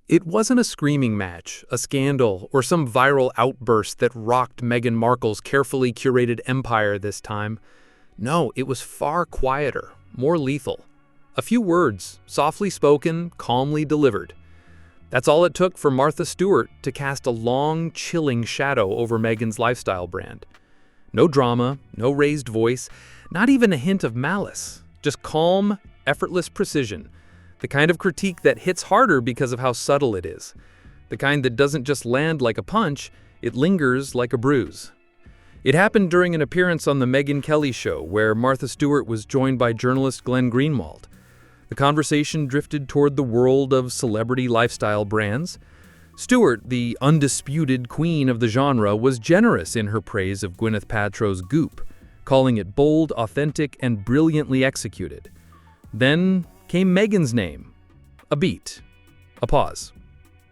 It wasn't a screaming match, a scandal, or some viral outburst that rocked Meghan Markle's carefully curated empire this time. No, it was far quieter, more lethal. A few words, softly spoken, calmly delivered. That's all it took for Martha Stewart to cast a long, chilling shadow over Meghan's lifestyle brand. No drama, no raised voice, not even a hint of malice. Just calm, effortless precision. The kind of critique that hits harder because of how subtle it is. The kind that doesn't just land like a punch, it lingers like a bruise. It happened during an appearance on the Megyn Kelly show, where Martha Stewart was joined by journalist Glenn Greenwald. The conversation drifted toward the world of celebrity lifestyle brands. Stewart, the undisputed queen of the genre, was generous in her praise of Gwyneth Paltrow's Goop, calling it bold, authentic, and brilliantly executed. Then came Meghan's name. A beat. A pause.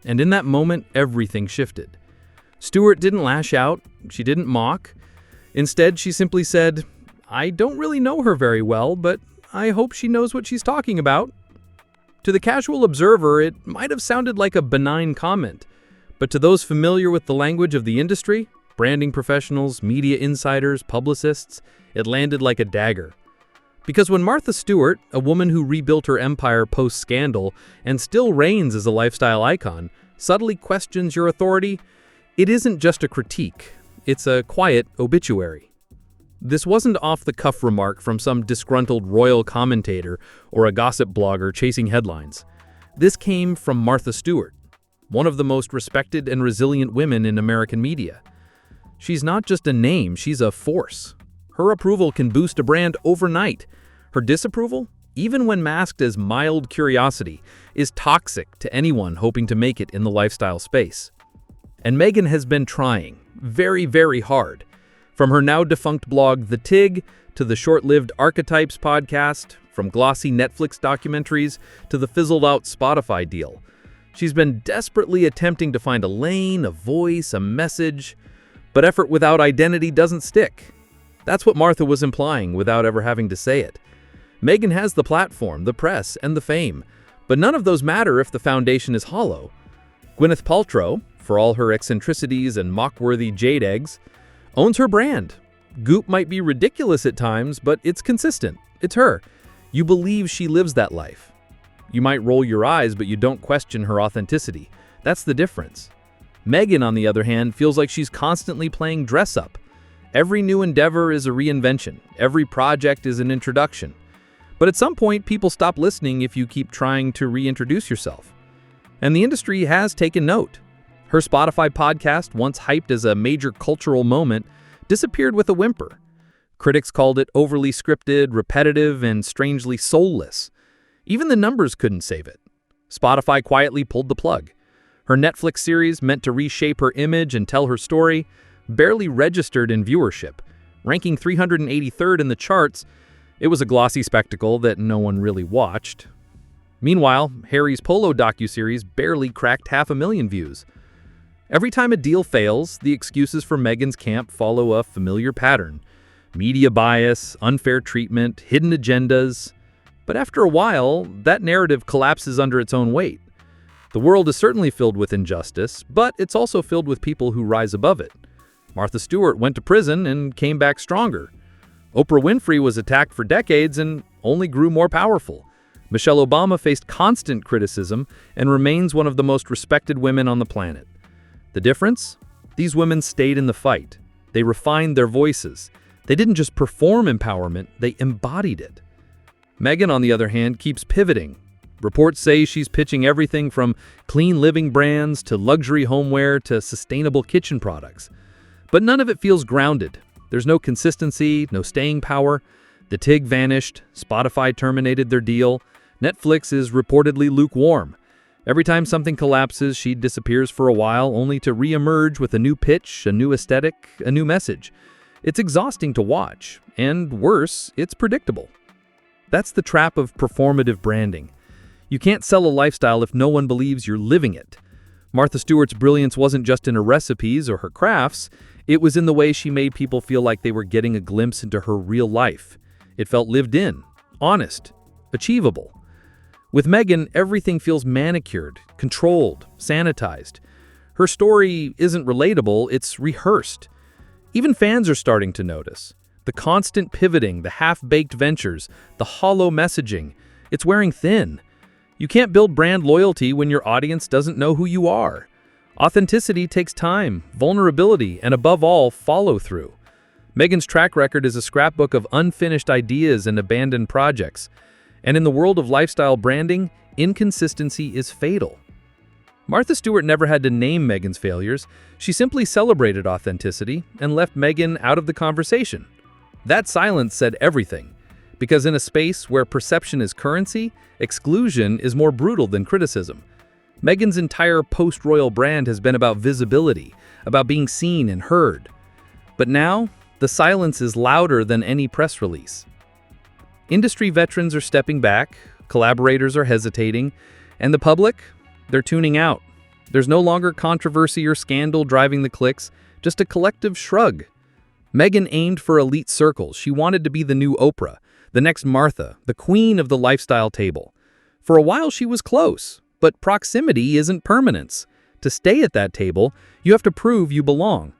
And in that moment, everything shifted. Stewart didn't lash out. She didn't mock. Instead, she simply said, "I don't really know her very well, but I hope she knows what she's talking about." To the casual observer, it might have sounded like a benign comment, but to those familiar with the language of the industry, branding professionals, media insiders, publicists, it landed like a dagger. Because when Martha Stewart, a woman who rebuilt her empire post-scandal and still reigns as a lifestyle icon, subtly questions your authority, it isn't just a critique, it's a quiet obituary. This wasn't off-the-cuff remark from some disgruntled royal commentator or a gossip blogger chasing headlines. This came from Martha Stewart, one of the most respected and resilient women in American media. She's not just a name, she's a force. Her approval can boost a brand overnight. Her disapproval, even when masked as mild curiosity, is toxic to anyone hoping to make it in the lifestyle space. And Meghan has been trying, very, very hard. From her now-defunct blog, The Tig, to the short-lived Archetypes podcast, from glossy Netflix documentaries to the fizzled-out Spotify deal. She's been desperately attempting to find a lane, a voice, a message, but effort without identity doesn't stick. That's what Martha was implying without ever having to say it. Meghan has the platform, the press, and the fame, but none of those matter if the foundation is hollow. Gwyneth Paltrow, for all her eccentricities and mock-worthy jade eggs, owns her brand. Goop might be ridiculous at times, but it's consistent. It's her. You believe she lives that life. You might roll your eyes, but you don't question her authenticity. That's the difference. Meghan, on the other hand, feels like she's constantly playing dress-up. Every new endeavor is a reinvention. Every project is an introduction. But at some point, people stop listening if you keep trying to reintroduce yourself. And the industry has taken note. Her Spotify podcast, once hyped as a major cultural moment, disappeared with a whimper. Critics called it overly scripted, repetitive, and strangely soulless. Even the numbers couldn't save it. Spotify quietly pulled the plug. Her Netflix series, meant to reshape her image and tell her story, barely registered in viewership. Ranking 383rd in the charts, it was a glossy spectacle that no one really watched. Meanwhile, Harry's Polo docuseries barely cracked 500,000 views. Every time a deal fails, the excuses for Meghan's camp follow a familiar pattern. Media bias, unfair treatment, hidden agendas. But after a while, that narrative collapses under its own weight. The world is certainly filled with injustice, but it's also filled with people who rise above it. Martha Stewart went to prison and came back stronger. Oprah Winfrey was attacked for decades and only grew more powerful. Michelle Obama faced constant criticism and remains one of the most respected women on the planet. The difference? These women stayed in the fight. They refined their voices. They didn't just perform empowerment, they embodied it. Meghan, on the other hand, keeps pivoting. Reports say she's pitching everything from clean living brands to luxury homeware to sustainable kitchen products. But none of it feels grounded. There's no consistency, no staying power. The Tig vanished, Spotify terminated their deal, Netflix is reportedly lukewarm. Every time something collapses, she disappears for a while, only to re-emerge with a new pitch, a new aesthetic, a new message. It's exhausting to watch, and worse, it's predictable. That's the trap of performative branding. You can't sell a lifestyle if no one believes you're living it. Martha Stewart's brilliance wasn't just in her recipes or her crafts, it was in the way she made people feel like they were getting a glimpse into her real life. It felt lived in, honest, achievable. With Megyn, everything feels manicured, controlled, sanitized. Her story isn't relatable, it's rehearsed. Even fans are starting to notice. The constant pivoting, the half-baked ventures, the hollow messaging, it's wearing thin. You can't build brand loyalty when your audience doesn't know who you are. Authenticity takes time, vulnerability, and above all, follow-through. Megyn's track record is a scrapbook of unfinished ideas and abandoned projects. And in the world of lifestyle branding, inconsistency is fatal. Martha Stewart never had to name Megyn's failures. She simply celebrated authenticity and left Megyn out of the conversation. That silence said everything, because in a space where perception is currency, exclusion is more brutal than criticism. Megyn's entire post-royal brand has been about visibility, about being seen and heard. But now, the silence is louder than any press release. Industry veterans are stepping back, collaborators are hesitating, and the public, they're tuning out. There's no longer controversy or scandal driving the clicks, just a collective shrug. Megyn aimed for elite circles. She wanted to be the new Oprah, the next Martha, the queen of the lifestyle table. For a while she was close, but proximity isn't permanence. To stay at that table, you have to prove you belong.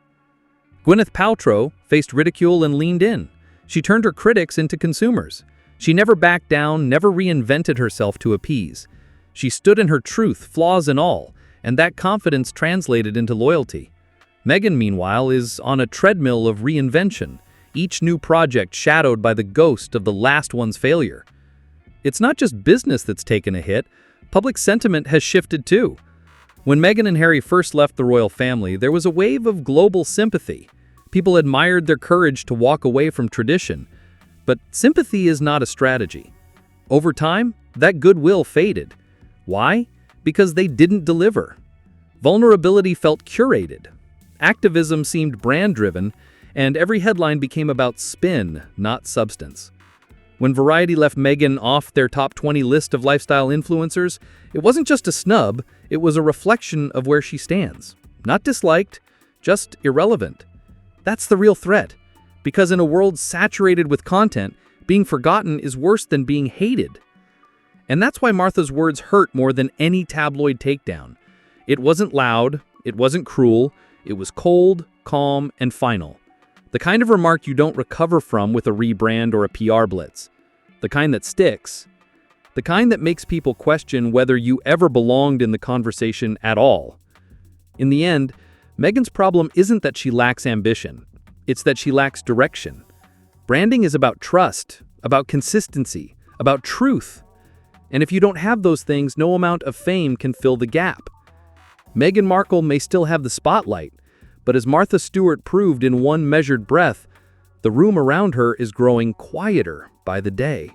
Gwyneth Paltrow faced ridicule and leaned in. She turned her critics into consumers. She never backed down, never reinvented herself to appease. She stood in her truth, flaws and all, and that confidence translated into loyalty. Megyn, meanwhile, is on a treadmill of reinvention, each new project shadowed by the ghost of the last one's failure. It's not just business that's taken a hit, public sentiment has shifted too. When Meghan and Harry first left the royal family, there was a wave of global sympathy. People admired their courage to walk away from tradition. But sympathy is not a strategy. Over time, that goodwill faded. Why? Because they didn't deliver. Vulnerability felt curated. Activism seemed brand-driven, and every headline became about spin, not substance. When Variety left Megyn off their top 20 list of lifestyle influencers, it wasn't just a snub, it was a reflection of where she stands. Not disliked, just irrelevant. That's the real threat. Because in a world saturated with content, being forgotten is worse than being hated. And that's why Martha's words hurt more than any tabloid takedown. It wasn't loud, it wasn't cruel, it was cold, calm, and final. The kind of remark you don't recover from with a rebrand or a PR blitz. The kind that sticks. The kind that makes people question whether you ever belonged in the conversation at all. In the end, Megyn's problem isn't that she lacks ambition. It's that she lacks direction. Branding is about trust, about consistency, about truth. And if you don't have those things, no amount of fame can fill the gap. Meghan Markle may still have the spotlight, but as Martha Stewart proved in one measured breath, the room around her is growing quieter by the day.